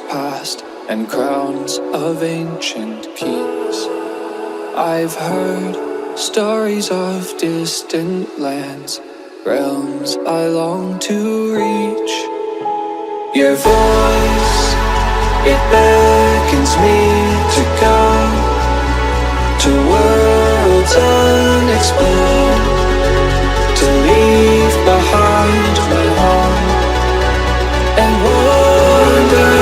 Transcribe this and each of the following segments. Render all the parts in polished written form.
past and crowns of ancient keys. I've heard stories of distant lands, realms I long to reach. Your voice, it beckons me to go to worlds unexplored, to leave behind my home and wander.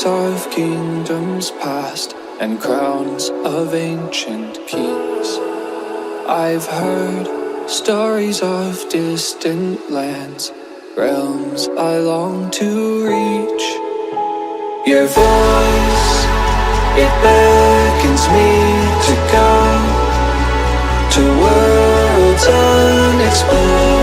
Of kingdoms past and crowns of ancient keys. I've heard stories of distant lands, realms I long to reach. Your voice, it beckons me to go to worlds unexplored,